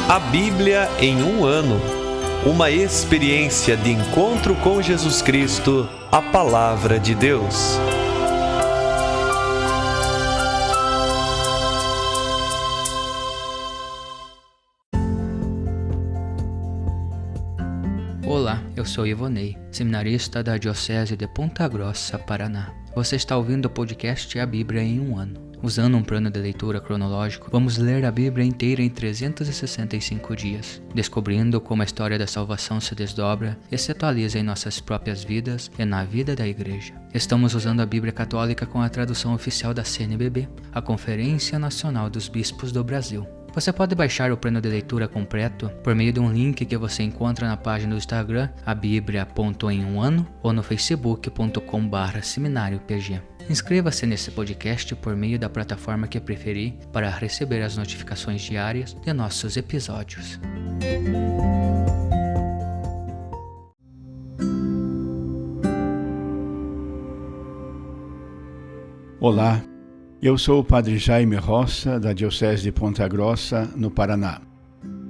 A Bíblia em um ano. Uma experiência de encontro com Jesus Cristo, a Palavra de Deus. Olá, eu sou Ivonei, seminarista da Diocese de Ponta Grossa, Paraná. Você está ouvindo o podcast A Bíblia em um ano. Usando um plano de leitura cronológico, vamos ler a Bíblia inteira em 365 dias, descobrindo como a história da salvação se desdobra e se atualiza em nossas próprias vidas e na vida da Igreja. Estamos usando a Bíblia Católica com a tradução oficial da CNBB, a Conferência Nacional dos Bispos do Brasil. Você pode baixar o plano de leitura completo por meio de um link que você encontra na página do Instagram, abiblia.emuano, ou no facebook.com/seminariopg. Inscreva-se nesse podcast por meio da plataforma que preferir para receber as notificações diárias de nossos episódios. Olá, eu sou o Padre Jaime Roça, da Diocese de Ponta Grossa, no Paraná.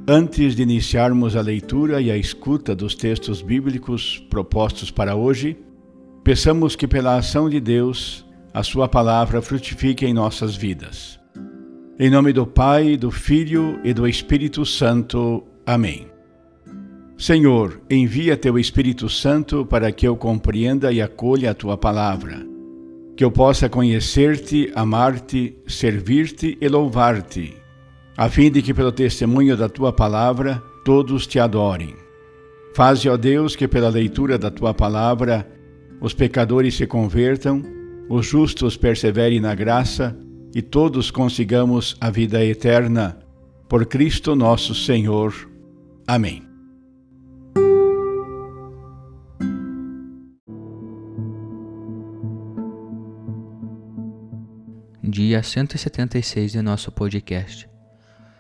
Antes de iniciarmos a leitura e a escuta dos textos bíblicos propostos para hoje, peçamos que pela ação de Deus, a sua palavra frutifique em nossas vidas. Em nome do Pai, do Filho e do Espírito Santo. Amém. Senhor, envia teu Espírito Santo para que eu compreenda e acolha a tua palavra, que eu possa conhecer-te, amar-te, servir-te e louvar-te, a fim de que pelo testemunho da tua palavra todos te adorem. Faze, ó Deus, que pela leitura da tua palavra os pecadores se convertam, os justos perseverem na graça e todos consigamos a vida eterna. Por Cristo nosso Senhor. Amém. Dia 176 de nosso podcast.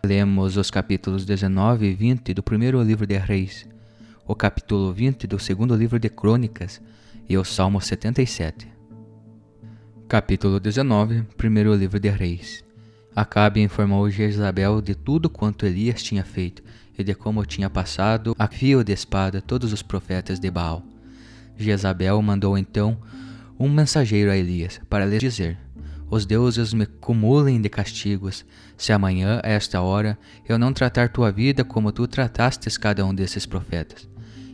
Lemos os capítulos 19 e 20 do primeiro livro de Reis, o capítulo 20 do segundo livro de Crônicas e o Salmo 77. Capítulo 19, primeiro livro de Reis. Acabe informou Jezabel de tudo quanto Elias tinha feito e de como tinha passado a fio de espada todos os profetas de Baal. Jezabel mandou então um mensageiro a Elias para lhe dizer: os deuses me cumulem de castigos, se amanhã, a esta hora, eu não tratar tua vida como tu tratastes cada um desses profetas.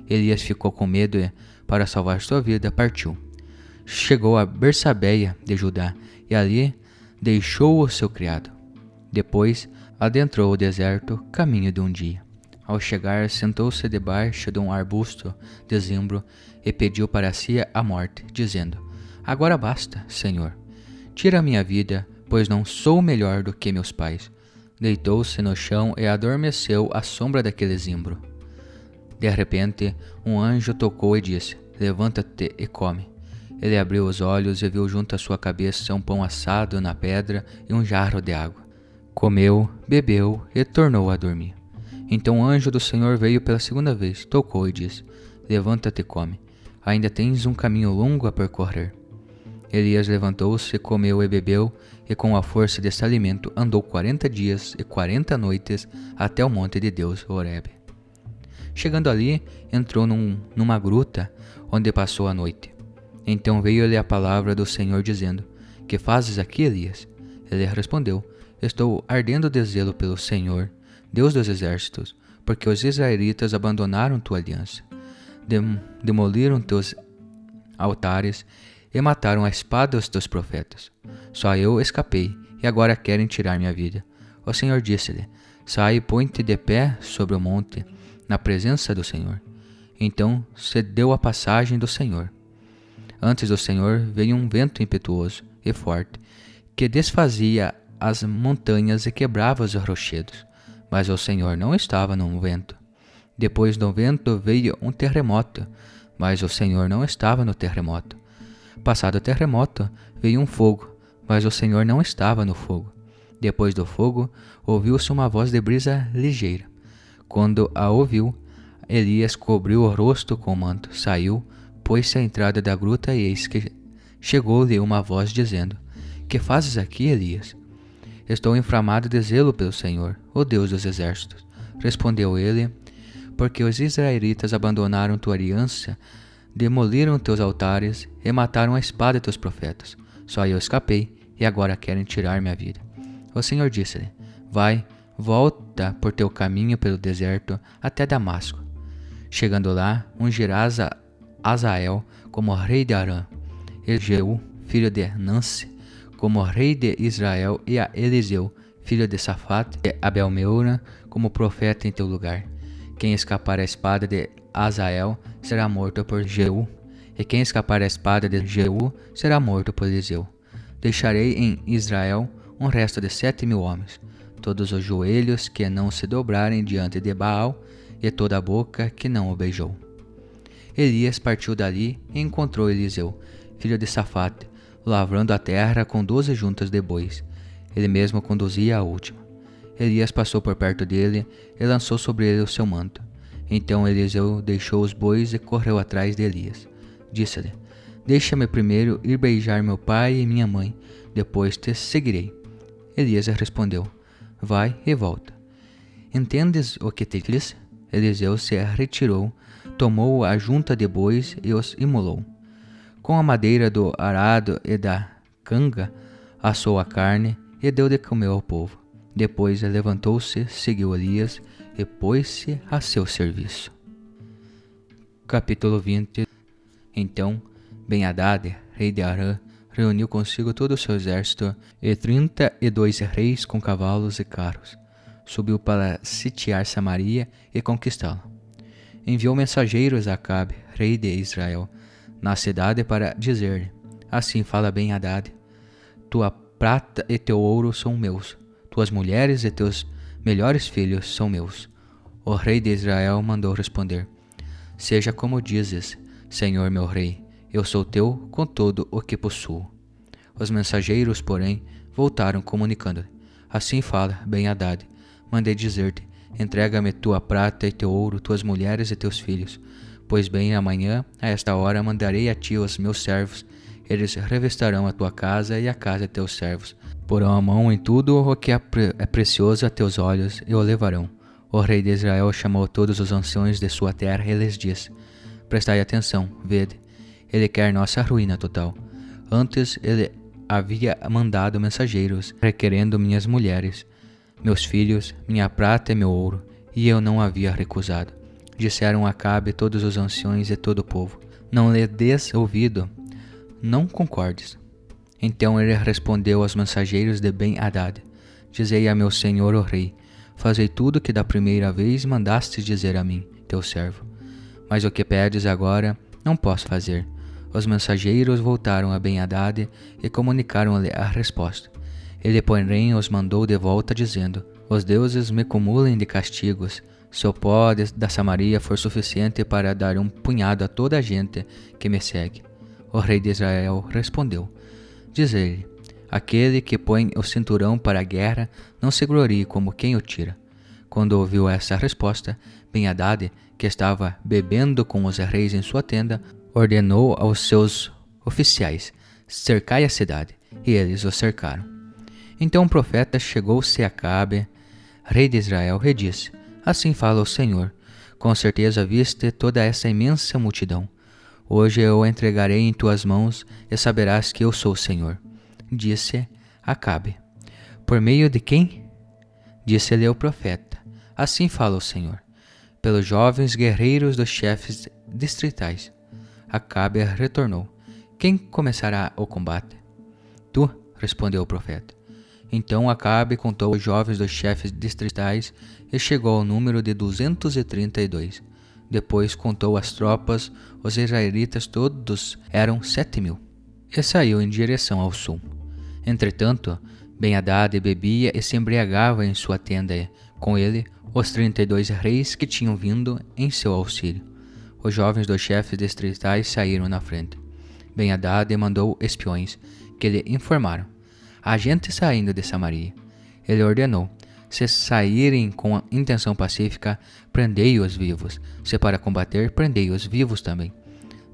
Elias ficou com medo e, para salvar sua vida, partiu. Chegou a Bersabeia de Judá e ali deixou o seu criado. Depois adentrou o deserto, caminho de um dia. Ao chegar, sentou-se debaixo de um arbusto de zimbro e pediu para si a morte, dizendo: agora basta, Senhor. Tira minha vida, pois não sou melhor do que meus pais. Deitou-se no chão e adormeceu à sombra daquele zimbro. De repente, um anjo tocou e disse: levanta-te e come. Ele abriu os olhos e viu junto à sua cabeça um pão assado na pedra e um jarro de água. Comeu, bebeu e tornou a dormir. Então o anjo do Senhor veio pela segunda vez, tocou e disse: levanta-te e come. Ainda tens um caminho longo a percorrer. Elias levantou-se, comeu e bebeu, e com a força desse alimento andou 40 dias e 40 noites até o monte de Deus, Horebe. Chegando ali, entrou numa gruta, onde passou a noite. Então veio-lhe a palavra do Senhor, dizendo: que fazes aqui, Elias? Ele respondeu: estou ardendo de zelo pelo Senhor, Deus dos exércitos, porque os israelitas abandonaram tua aliança, demoliram teus altares e mataram a espada os teus profetas. Só eu escapei, e agora querem tirar minha vida. O Senhor disse-lhe: sai e põe-te de pé sobre o monte, na presença do Senhor. Então se deu a passagem do Senhor. Antes do Senhor veio um vento impetuoso e forte, que desfazia as montanhas e quebrava os rochedos. Mas o Senhor não estava no vento. Depois do vento veio um terremoto, mas o Senhor não estava no terremoto. Passado o terremoto, veio um fogo, mas o Senhor não estava no fogo. Depois do fogo, ouviu-se uma voz de brisa ligeira. Quando a ouviu, Elias cobriu o rosto com o manto, saiu, pôs-se à entrada da gruta e eis que chegou-lhe uma voz dizendo: Que fazes aqui, Elias? Estou inflamado de zelo pelo Senhor, o Deus dos exércitos. Respondeu ele: porque os israelitas abandonaram tua aliança, demoliram teus altares e mataram a espada teus profetas. Só eu escapei, e agora querem tirar minha vida. O Senhor disse-lhe: vai, volta por teu caminho pelo deserto até Damasco. Chegando lá, ungirás a Azael como rei de Arã, e Jeú, filho de Nanse, como rei de Israel, e a Eliseu, filho de Safate, e Abel-meona, como profeta em teu lugar. Quem escapar à espada de Azael será morto por Jeú, e quem escapar à espada de Jeú será morto por Eliseu. Deixarei em Israel um resto de 7.000 homens, todos os joelhos que não se dobrarem diante de Baal, e toda a boca que não o beijou. Elias partiu dali e encontrou Eliseu, filho de Safate, lavrando a terra com 12 juntas de bois. Ele mesmo conduzia a última. Elias passou por perto dele e lançou sobre ele o seu manto. Então Eliseu deixou os bois e correu atrás de Elias. Disse-lhe: deixa-me primeiro ir beijar meu pai e minha mãe, depois te seguirei. Elias respondeu: vai e volta. Entendes o que te disse? Eliseu se retirou, tomou a junta de bois e os imolou. Com a madeira do arado e da canga, assou a carne e deu de comer ao povo. Depois levantou-se, seguiu Elias e pôs-se a seu serviço. Capítulo 20. Então Ben-Hadad, rei de Arã, reuniu consigo todo o seu exército e 32 reis com cavalos e carros. Subiu para sitiar Samaria e conquistá-la. Enviou mensageiros a Acabe, rei de Israel, na cidade para dizer-lhe: assim fala Ben-Hadad: tua prata e teu ouro são meus, tuas mulheres e teus melhores filhos são meus. O rei de Israel mandou responder: seja como dizes, Senhor meu rei, eu sou teu com todo o que possuo. Os mensageiros, porém, voltaram comunicando-lhe: assim fala Ben-Hadad: mandei dizer-te: entrega-me tua prata e teu ouro, tuas mulheres e teus filhos. Pois bem, amanhã, a esta hora, mandarei a ti os meus servos. Eles revestarão a tua casa e a casa de teus servos. Porão a mão em tudo o que é precioso a teus olhos e o levarão. O rei de Israel chamou todos os anciões de sua terra e lhes disse: prestai atenção, vede, ele quer nossa ruína total. Antes ele havia mandado mensageiros, requerendo minhas mulheres, meus filhos, minha prata e meu ouro, e eu não havia recusado. Disseram a Acabe todos os anciões e todo o povo: não lhe des ouvido, não concordes. Então ele respondeu aos mensageiros de Ben-Hadad: dizei a meu senhor o rei: fazei tudo que da primeira vez mandastes dizer a mim, teu servo. Mas o que pedes agora, não posso fazer. Os mensageiros voltaram a Ben-Hadad e comunicaram-lhe a resposta. Ele, porém, os mandou de volta, dizendo: os deuses me cumulem de castigos. Se o pó da Samaria for suficiente para dar um punhado a toda a gente que me segue. O rei de Israel respondeu: diz-lhe: aquele que põe o cinturão para a guerra não se glorie como quem o tira. Quando ouviu essa resposta, Ben-Hadad, que estava bebendo com os reis em sua tenda, ordenou aos seus oficiais: cercai a cidade, e eles o cercaram. Então o profeta chegou-se a Acabe, rei de Israel, e disse: assim fala o Senhor: com certeza viste toda essa imensa multidão. Hoje eu a entregarei em tuas mãos e saberás que eu sou o Senhor. Disse Acabe: por meio de quem? Disse-lhe o profeta: assim fala o Senhor: pelos jovens guerreiros dos chefes distritais. Acabe retornou: quem começará o combate? Tu, respondeu o profeta. Então Acabe contou os jovens dos chefes distritais e chegou ao número de 232. Depois contou as tropas, os israelitas todos eram 7.000, e saiu em direção ao sul. Entretanto, Ben-Hadad bebia e se embriagava em sua tenda e, com ele, os 32 reis que tinham vindo em seu auxílio. Os jovens dos chefes distritais saíram na frente. Ben-Hadad mandou espiões, que lhe informaram: há gente saindo de Samaria. Ele ordenou: se saírem com a intenção pacífica, prendei-os vivos. Se para combater, prendei-os vivos também.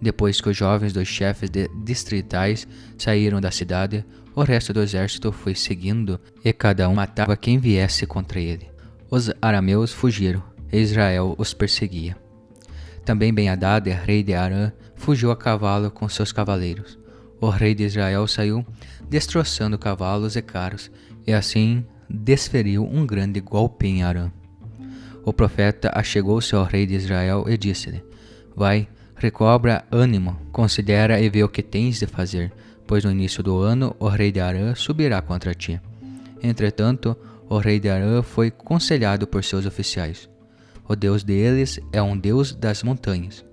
Depois que os jovens dos chefes distritais saíram da cidade, o resto do exército foi seguindo, e cada um matava quem viesse contra ele. Os arameus fugiram, e Israel os perseguia. Também Ben-Hadad, rei de Arã, fugiu a cavalo com seus cavaleiros. O rei de Israel saiu destroçando cavalos e carros, e assim desferiu um grande golpe em Arã. O profeta achegou-se ao rei de Israel e disse-lhe: Vai, recobra ânimo, considera e vê o que tens de fazer, pois no início do ano o rei de Arã subirá contra ti. Entretanto, o rei de Arã foi conselhado por seus oficiais. O Deus deles é um Deus das montanhas.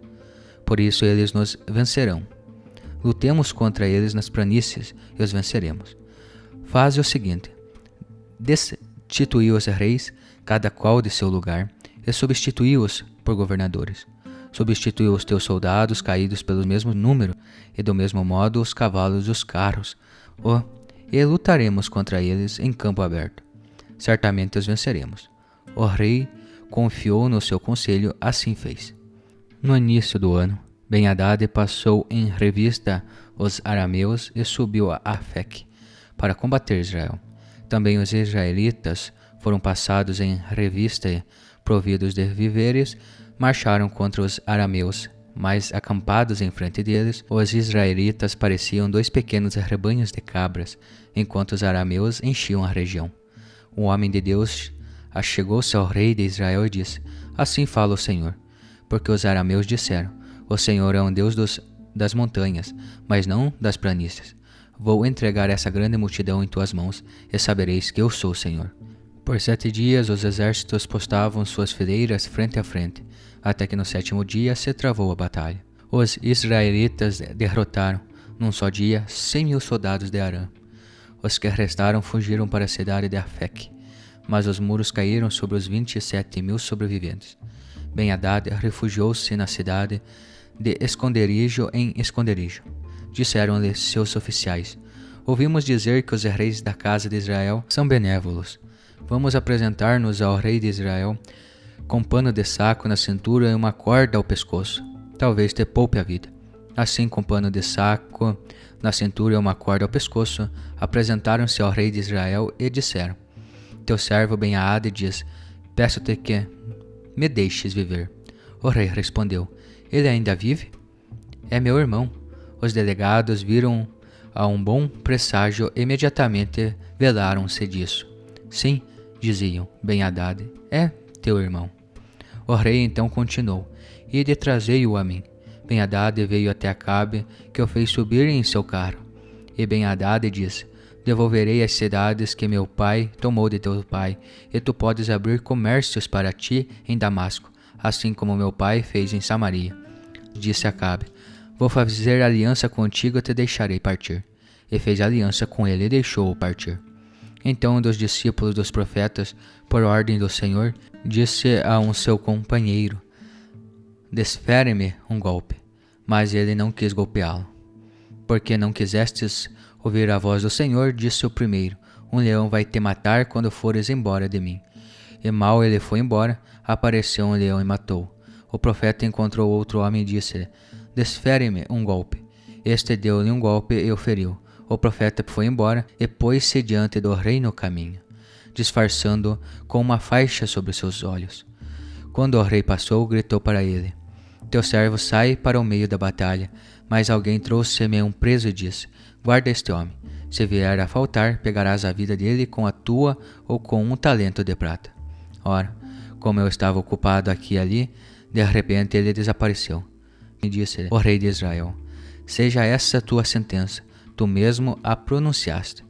Por isso eles nos vencerão. Lutemos contra eles nas planícies e os venceremos. Faze o seguinte: destitui os reis, cada qual de seu lugar, e substitui-os por governadores. Substitui os teus soldados caídos pelo mesmo número, e do mesmo modo os cavalos e os carros, e lutaremos contra eles em campo aberto. Certamente os venceremos. O rei confiou no seu conselho, assim fez. No início do ano, Ben-Hadad passou em revista os arameus e subiu a Afec para combater Israel. Também os israelitas foram passados em revista e, providos de víveres, marcharam contra os arameus, mas acampados em frente deles, os israelitas pareciam 2 pequenos rebanhos de cabras, enquanto os arameus enchiam a região. Um homem de Deus achegou-se ao rei de Israel e disse: Assim fala o Senhor, porque os arameus disseram: O Senhor é um Deus das montanhas, mas não das planícies. Vou entregar essa grande multidão em tuas mãos, e sabereis que eu sou o Senhor. Por 7 dias os exércitos postavam suas fileiras frente a frente, até que no 7º dia se travou a batalha. Os israelitas derrotaram, num só dia, 100.000 soldados de Arã. Os que restaram fugiram para a cidade de Afec, mas os muros caíram sobre os 27.000 sobreviventes. Ben-Hadad refugiou-se na cidade de esconderijo em esconderijo. Disseram-lhe seus oficiais: Ouvimos dizer que os reis da casa de Israel são benévolos. Vamos apresentar-nos ao rei de Israel com pano de saco na cintura e uma corda ao pescoço. Talvez te poupe a vida. Assim, com pano de saco na cintura e uma corda ao pescoço, apresentaram-se ao rei de Israel e disseram: Teu servo Ben-Hadad diz: Peço-te que me deixes viver. O rei respondeu: Ele ainda vive? É meu irmão. Os delegados viram a um bom presságio e imediatamente velaram-se disso. Sim, diziam, Ben-Hadad é teu irmão. O rei então continuou: Ide trazei-o a mim. Ben-Hadad veio até Acabe, que o fez subir em seu carro. E Ben-Hadad disse: Devolverei as cidades que meu pai tomou de teu pai, e tu podes abrir comércios para ti em Damasco, assim como meu pai fez em Samaria. Disse Acabe: Vou fazer aliança contigo e te deixarei partir. E fez aliança com ele e deixou-o partir. Então um dos discípulos dos profetas, por ordem do Senhor, disse a um seu companheiro: Desfere-me um golpe. Mas ele não quis golpeá-lo. Porque não quisestes ouvir a voz do Senhor, disse o primeiro: Um leão vai te matar quando fores embora de mim. E mal ele foi embora, apareceu um leão e matou. O profeta encontrou outro homem e disse-lhe: Desfere-me um golpe. Este deu-lhe um golpe e o feriu. O profeta foi embora e pôs-se diante do rei no caminho, disfarçando com uma faixa sobre seus olhos. Quando o rei passou, gritou para ele: Teu servo sai para o meio da batalha. Mas alguém trouxe-me um preso e disse: Guarda este homem. Se vier a faltar, pegarás a vida dele com a tua ou com um talento de prata. Ora, como eu estava ocupado aqui e ali, de repente ele desapareceu. E disse o rei de Israel: Seja essa tua sentença, tu mesmo a pronunciaste.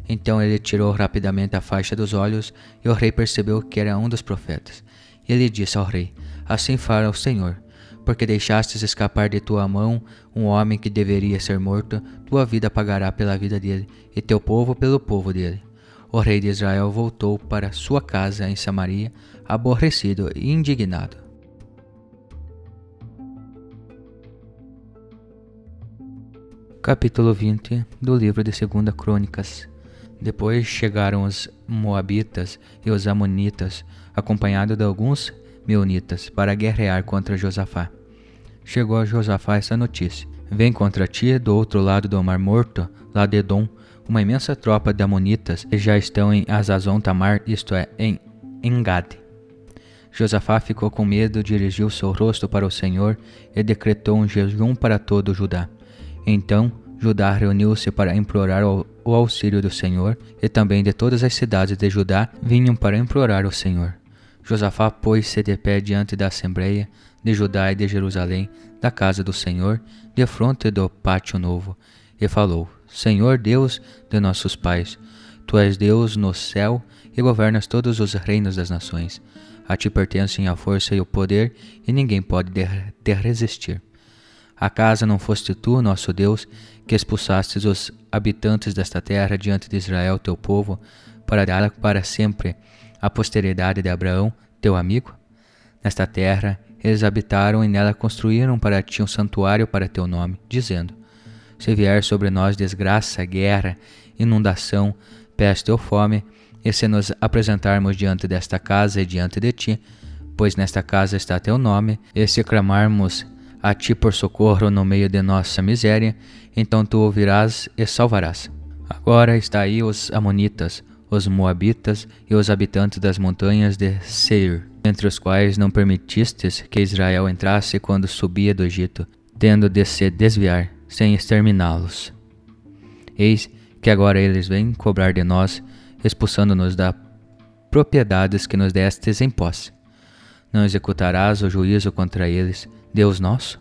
Então ele tirou rapidamente a faixa dos olhos, e o rei percebeu que era um dos profetas. Ele disse ao rei: Assim fala o Senhor, porque deixastes escapar de tua mão um homem que deveria ser morto, tua vida pagará pela vida dele, e teu povo pelo povo dele. O rei de Israel voltou para sua casa em Samaria, aborrecido e indignado. Capítulo 20 do livro de 2 Crônicas. Depois chegaram os Moabitas e os Amonitas, acompanhados de alguns Meunitas, para guerrear contra Josafá. Chegou a Josafá essa notícia: Vem contra ti, do outro lado do Mar Morto, lá de Edom, uma imensa tropa de Amonitas que já estão em Hazazon Tamar, isto é, em em Gade. Josafá ficou com medo, dirigiu seu rosto para o Senhor e decretou um jejum para todo Judá. Então Judá reuniu-se para implorar o auxílio do Senhor, e também de todas as cidades de Judá vinham para implorar o Senhor. Josafá pôs-se de pé diante da assembleia de Judá e de Jerusalém, da casa do Senhor, defronte do pátio novo, e falou: Senhor Deus de nossos pais, Tu és Deus no céu e governas todos os reinos das nações. A Ti pertencem a força e o poder, e ninguém pode te resistir. Acaso não foste Tu, nosso Deus, que expulsastes os habitantes desta terra diante de Israel, teu povo, para dar para sempre a posteridade de Abraão, teu amigo? Nesta terra eles habitaram e nela construíram para Ti um santuário para Teu nome, dizendo: Se vier sobre nós desgraça, guerra, inundação, peste ou fome, e se nos apresentarmos diante desta casa e diante de Ti, pois nesta casa está Teu nome, e se clamarmos a Ti por socorro no meio de nossa miséria, então Tu ouvirás e salvarás. Agora está aí os amonitas, os moabitas e os habitantes das montanhas de Seir, entre os quais não permitistes que Israel entrasse quando subia do Egito, tendo de se desviar, sem exterminá-los. Eis que agora eles vêm cobrar de nós, expulsando-nos das propriedades que nos destes em posse. Não executarás o juízo contra eles, Deus nosso?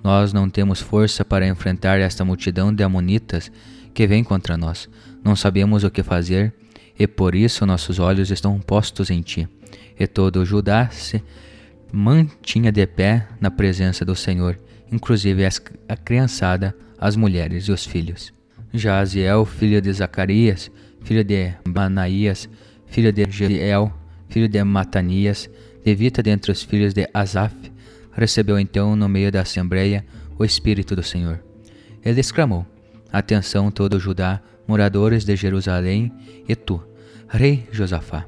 Nós não temos força para enfrentar esta multidão de amonitas que vem contra nós. Não sabemos o que fazer, e por isso nossos olhos estão postos em Ti. E todo Judá se mantinha de pé na presença do Senhor, inclusive a criançada, as mulheres e os filhos. Jaziel, filho de Zacarias, filho de Manaías, filho de Jeiel, filho de Matanias, levita dentre os filhos de Asaf, recebeu então no meio da assembleia o Espírito do Senhor. Ele exclamou: Atenção todo Judá, moradores de Jerusalém, e tu, rei Josafá.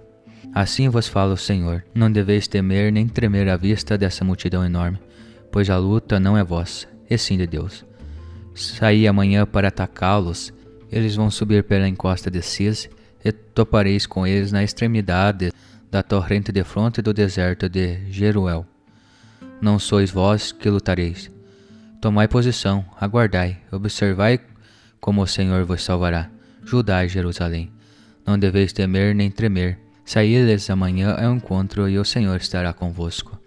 Assim vos fala o Senhor: Não deveis temer nem tremer à vista dessa multidão enorme, pois a luta não é vossa, e sim de Deus. Saí amanhã para atacá-los. Eles vão subir pela encosta de Cis, e topareis com eles na extremidade da torrente de fronte do deserto de Jeruel. Não sois vós que lutareis. Tomai posição, aguardai, observai como o Senhor vos salvará, Judá e Jerusalém. Não deveis temer nem tremer. Saí-lhes amanhã ao encontro, e o Senhor estará convosco.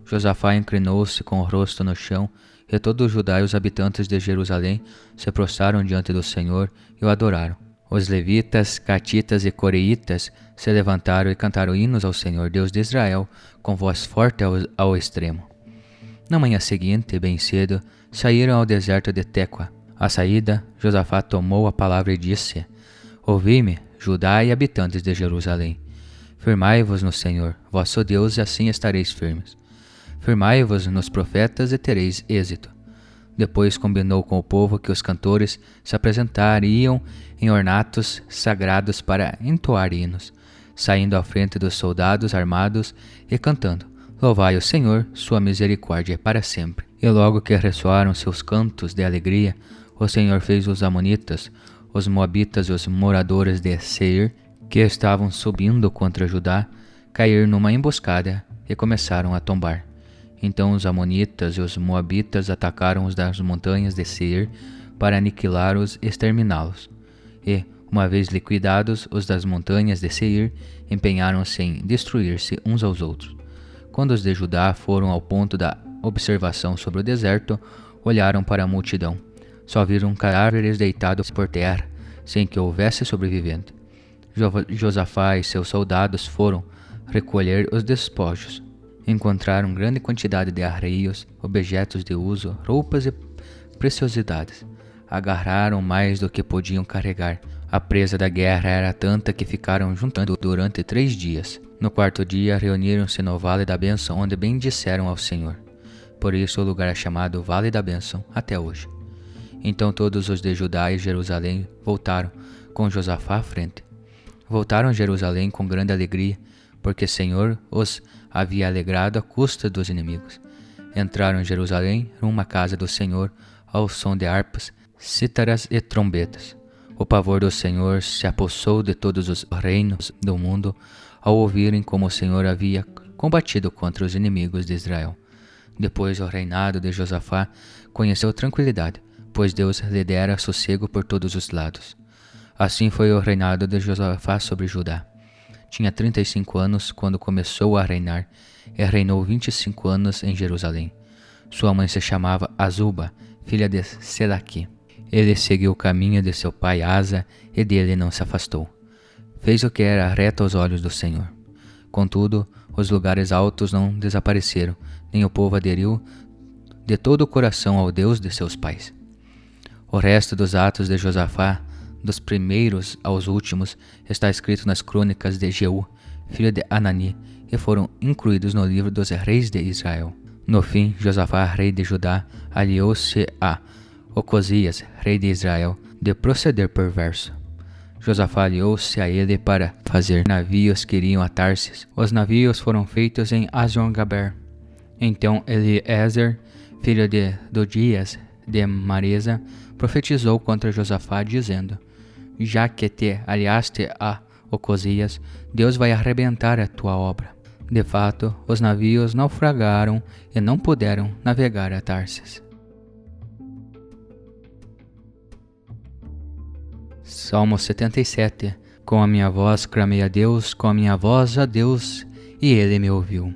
Josafá inclinou-se com o rosto no chão, e todo Judá e os habitantes de Jerusalém se prostraram diante do Senhor e o adoraram. Os levitas, catitas e coreitas se levantaram e cantaram hinos ao Senhor, Deus de Israel, com voz forte ao extremo. Na manhã seguinte, bem cedo, saíram ao deserto de Tecoa. À saída, Josafá tomou a palavra e disse: Ouvi-me, Judá e habitantes de Jerusalém. Firmai-vos no Senhor, vosso Deus, e assim estareis firmes. Firmai-vos nos profetas e tereis êxito. Depois combinou com o povo que os cantores se apresentariam em ornatos sagrados para entoar hinos, saindo à frente dos soldados armados e cantando: Louvai o Senhor, sua misericórdia é para sempre. E logo que ressoaram seus cantos de alegria, o Senhor fez os amonitas, os moabitas e os moradores de Seir, que estavam subindo contra Judá, cair numa emboscada e começaram a tombar. Então os amonitas e os moabitas atacaram os das montanhas de Seir para aniquilá-los e exterminá-los. E, uma vez liquidados, os das montanhas de Seir empenharam-se em destruir-se uns aos outros. Quando os de Judá foram ao ponto da observação sobre o deserto, olharam para a multidão. Só viram cadáveres deitados por terra, sem que houvesse sobrevivente. Josafá e seus soldados foram recolher os despojos. Encontraram grande quantidade de arreios, objetos de uso, roupas e preciosidades. Agarraram mais do que podiam carregar. A presa da guerra era tanta que ficaram juntando durante 3 dias. No 4º dia reuniram-se no Vale da Bênção, onde bendisseram ao Senhor. Por isso o lugar é chamado Vale da Bênção até hoje. Então todos os de Judá e Jerusalém voltaram, com Josafá à frente. Voltaram a Jerusalém com grande alegria, porque o Senhor os havia alegrado à custa dos inimigos. Entraram em Jerusalém, numa casa do Senhor, ao som de harpas, cítaras e trombetas. O pavor do Senhor se apossou de todos os reinos do mundo, ao ouvirem como o Senhor havia combatido contra os inimigos de Israel. Depois do reinado de Josafá, conheceu tranquilidade, pois Deus lhe dera sossego por todos os lados. Assim foi o reinado de Josafá sobre Judá. Tinha 35 anos quando começou a reinar, e reinou 25 anos em Jerusalém. Sua mãe se chamava Azuba, filha de Selaqui. Ele seguiu o caminho de seu pai Asa, e dele não se afastou. Fez o que era reto aos olhos do Senhor. Contudo, os lugares altos não desapareceram, nem o povo aderiu de todo o coração ao Deus de seus pais. O resto dos atos de Josafá, dos primeiros aos últimos, está escrito nas crônicas de Jeú, filho de Anani, e foram incluídos no livro dos reis de Israel. No fim, Josafá, rei de Judá, aliou-se a Ocosias, rei de Israel, de proceder perverso. Josafá aliou-se a ele para fazer navios que iriam a Tarsis. Os navios foram feitos em Azion-Gaber. Então Eliezer, filho de Dodias de Maresa, profetizou contra Josafá, dizendo: já que te aliaste a Ocosias, Deus vai arrebentar a tua obra. De fato, os navios naufragaram e não puderam navegar a Tarsis. Salmo 77. Com a minha voz clamei a Deus, com a minha voz a Deus, e Ele me ouviu.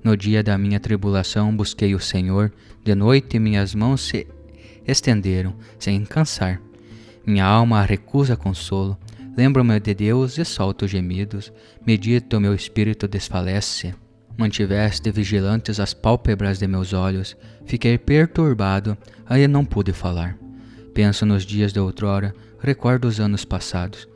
No dia da minha tribulação busquei o Senhor, de noite minhas mãos se estenderam, sem cansar. Minha alma recusa consolo, lembro-me de Deus e solto gemidos, medito meu espírito desfalece. Mantiveste vigilantes as pálpebras de meus olhos, fiquei perturbado, aí não pude falar. Penso nos dias de outrora, recordo os anos passados.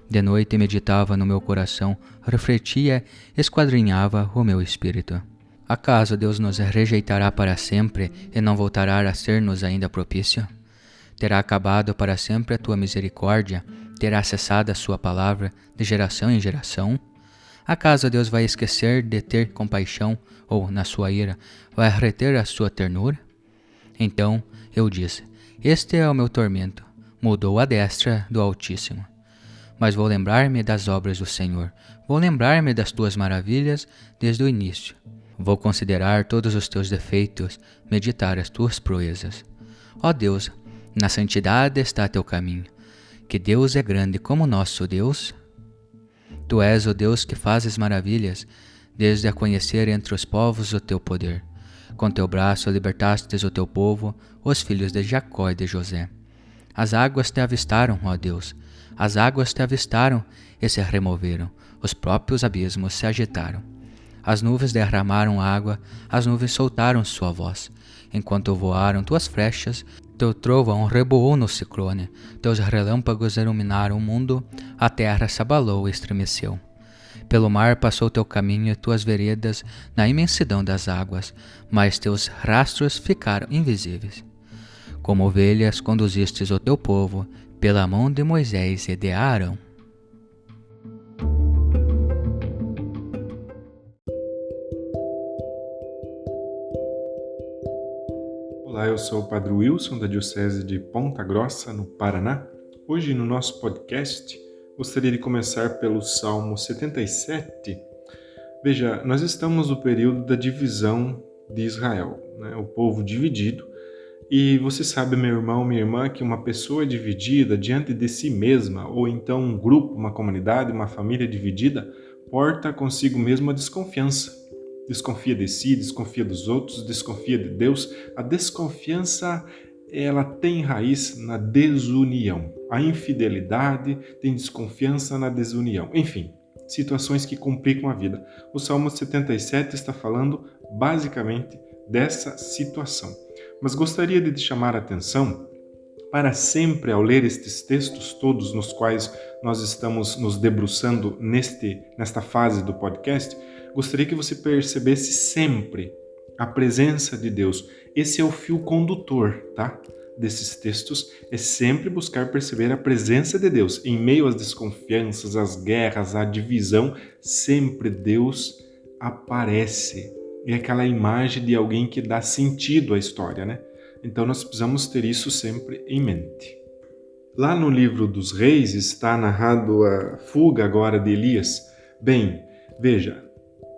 De noite meditava no meu coração, refletia, esquadrinhava o meu espírito. Acaso Deus nos rejeitará para sempre e não voltará a ser-nos ainda propício? Terá acabado para sempre a tua misericórdia? Terá cessado a sua palavra de geração em geração? Acaso Deus vai esquecer de ter compaixão, ou, na sua ira, vai reter a sua ternura? Então eu disse: este é o meu tormento, mudou a destra do Altíssimo. Mas vou lembrar-me das obras do Senhor, vou lembrar-me das tuas maravilhas desde o início. Vou considerar todos os teus defeitos, meditar as tuas proezas. Ó Deus, na santidade está teu caminho. Que Deus é grande como nosso Deus? Tu és o Deus que fazes maravilhas, desde a conhecer entre os povos o teu poder. Com teu braço libertastes o teu povo, os filhos de Jacó e de José. As águas te avistaram, ó Deus, as águas te avistaram e se removeram, os próprios abismos se agitaram. As nuvens derramaram água, as nuvens soltaram sua voz. Enquanto voaram tuas flechas, teu trovão reboou no ciclone, teus relâmpagos iluminaram o mundo, a terra se abalou e estremeceu. Pelo mar passou teu caminho e tuas veredas na imensidão das águas, mas teus rastros ficaram invisíveis. Como ovelhas conduzistes o teu povo, pela mão de Moisés e de Arão. Olá, eu sou o Padre Wilson, da Diocese de Ponta Grossa, no Paraná. Hoje, no nosso podcast, gostaria de começar pelo Salmo 77. Veja, nós estamos no período da divisão de Israel, né? O povo dividido. E você sabe, meu irmão, minha irmã, que uma pessoa dividida diante de si mesma, ou então um grupo, uma comunidade, uma família dividida, porta consigo mesmo a desconfiança. Desconfia de si, desconfia dos outros, desconfia de Deus. A desconfiança, ela tem raiz na desunião. A infidelidade tem desconfiança na desunião. Enfim, situações que complicam a vida. O Salmo 77 está falando basicamente dessa situação. Mas gostaria de te chamar a atenção para sempre, ao ler estes textos todos nos quais nós estamos nos debruçando nesta fase do podcast, gostaria que você percebesse sempre a presença de Deus. Esse é o fio condutor, tá? Desses textos, é sempre buscar perceber a presença de Deus. Em meio às desconfianças, às guerras, à divisão, sempre Deus aparece. É aquela imagem de alguém que dá sentido à história, né? Então nós precisamos ter isso sempre em mente. Lá no livro dos Reis está narrado a fuga agora de Elias. Bem, Veja,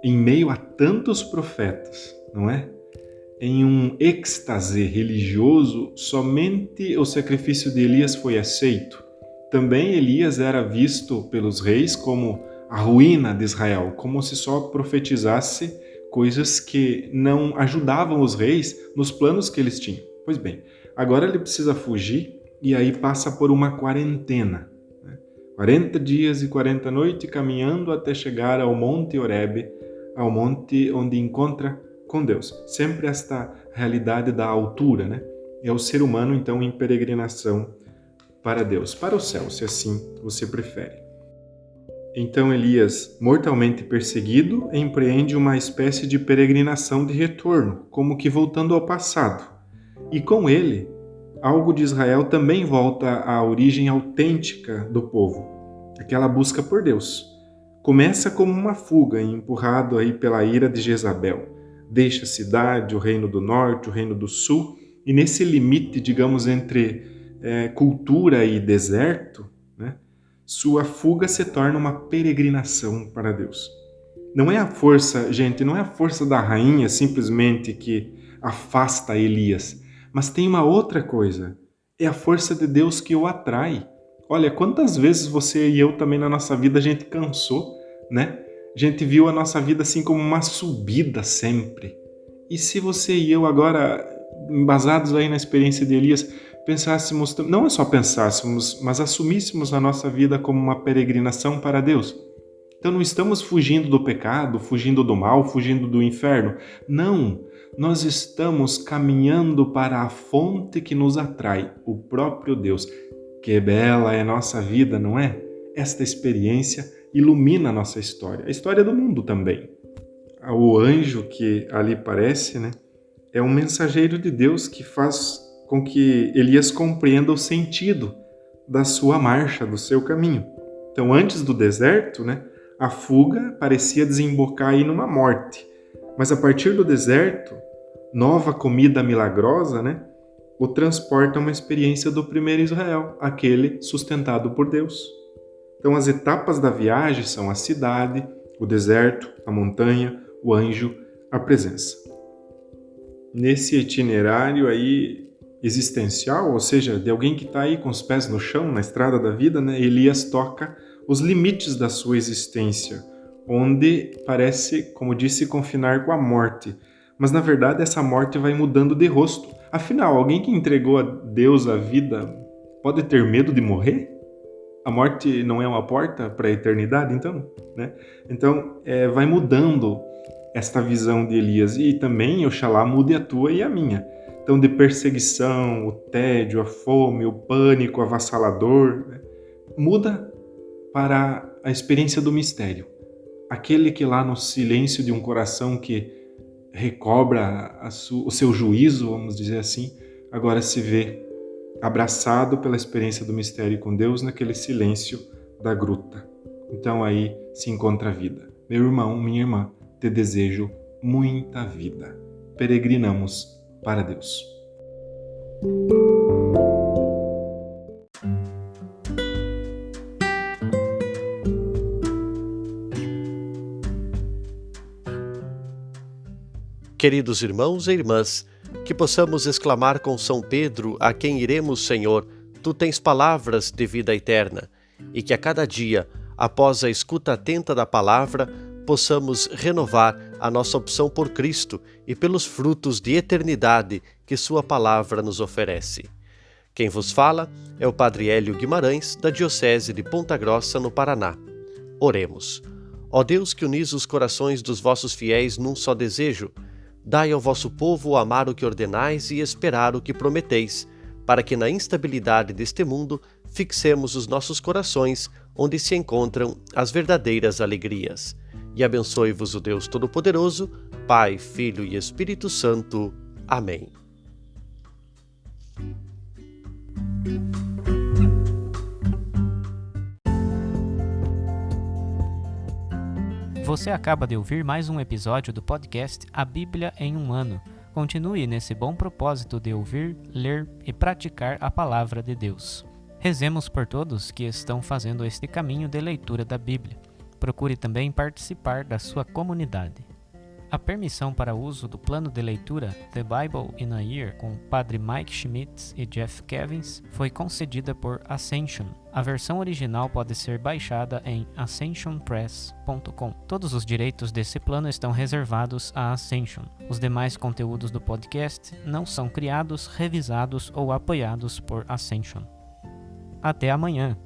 em meio a tantos profetas, não é? Em um êxtase religioso, somente o sacrifício de Elias foi aceito. Também Elias era visto pelos reis como a ruína de Israel, como se só profetizasse coisas que não ajudavam os reis nos planos que eles tinham. Pois bem, agora ele precisa fugir e aí passa por uma quarentena. 40 dias e 40 noites caminhando até chegar ao Monte Horebe, ao monte onde encontra com Deus. Sempre esta realidade da altura, né? É o ser humano, então, em peregrinação para Deus, para o céu, se assim você prefere. Então Elias, mortalmente perseguido, empreende uma espécie de peregrinação de retorno, como que voltando ao passado. E com ele, algo de Israel também volta à origem autêntica do povo, aquela busca por Deus. Começa como uma fuga, empurrado aí pela ira de Jezabel. Deixa a cidade, o reino do norte, o reino do sul, e nesse limite, digamos, entre cultura e deserto, né, sua fuga se torna uma peregrinação para Deus. Não é a força, gente, não é a força da rainha simplesmente que afasta Elias, mas tem uma outra coisa, é a força de Deus que o atrai. Olha, quantas vezes você e eu também na nossa vida a gente cansou, né? A gente viu a nossa vida assim como uma subida sempre. E se você e eu agora, embasados aí na experiência de Elias, pensássemos, não é só pensássemos, mas assumíssemos a nossa vida como uma peregrinação para Deus. Então não estamos fugindo do pecado, fugindo do mal, fugindo do inferno. Não, nós estamos caminhando para a fonte que nos atrai, o próprio Deus. Que bela é a nossa vida, não é? Esta experiência ilumina a nossa história, a história do mundo também. O anjo que ali aparece, né, é um mensageiro de Deus que faz com que Elias compreenda o sentido da sua marcha, do seu caminho. Então, antes do deserto, né, a fuga parecia desembocar aí numa morte. Mas a partir do deserto, nova comida milagrosa, né, o transporta a uma experiência do primeiro Israel, aquele sustentado por Deus. Então, as etapas da viagem são a cidade, o deserto, a montanha, o anjo, a presença. Nesse itinerário aí existencial, ou seja, de alguém que está aí com os pés no chão, na estrada da vida, né, Elias toca os limites da sua existência, onde parece, como disse, confinar com a morte. Mas, na verdade, essa morte vai mudando de rosto. Afinal, alguém que entregou a Deus a vida pode ter medo de morrer? A morte não é uma porta para a eternidade, então? Né? Então, vai mudando esta visão de Elias. E também, oxalá, mude a tua e a minha. Então, de perseguição, o tédio, a fome, o pânico avassalador, né? Muda para a experiência do mistério. Aquele que lá no silêncio de um coração que recobra o seu juízo, vamos dizer assim, agora se vê abraçado pela experiência do mistério com Deus naquele silêncio da gruta. Então aí se encontra a vida. Meu irmão, minha irmã, te desejo muita vida. Peregrinamos para Deus. Queridos irmãos e irmãs, que possamos exclamar com São Pedro, a quem iremos, Senhor, Tu tens palavras de vida eterna, e que a cada dia, após a escuta atenta da palavra, possamos renovar a nossa opção por Cristo e pelos frutos de eternidade que Sua palavra nos oferece. Quem vos fala é o Padre Hélio Guimarães, da Diocese de Ponta Grossa, no Paraná. Oremos. Ó Deus que unis os corações dos vossos fiéis num só desejo, dai ao vosso povo amar o que ordenais e esperar o que prometeis, para que na instabilidade deste mundo fixemos os nossos corações onde se encontram as verdadeiras alegrias. E abençoe-vos o Deus Todo-Poderoso, Pai, Filho e Espírito Santo. Amém. Você acaba de ouvir mais um episódio do podcast A Bíblia em um Ano. Continue nesse bom propósito de ouvir, ler e praticar a Palavra de Deus. Rezemos por todos que estão fazendo este caminho de leitura da Bíblia, Procure também participar da sua comunidade. A permissão para uso do plano de leitura The Bible in a Year com o Padre Mike Schmitz e Jeff Cavins foi concedida por Ascension. A versão original pode ser baixada em ascensionpress.com. Todos os direitos desse plano estão reservados à Ascension. Os demais conteúdos do podcast não são criados, revisados ou apoiados por Ascension. Até amanhã!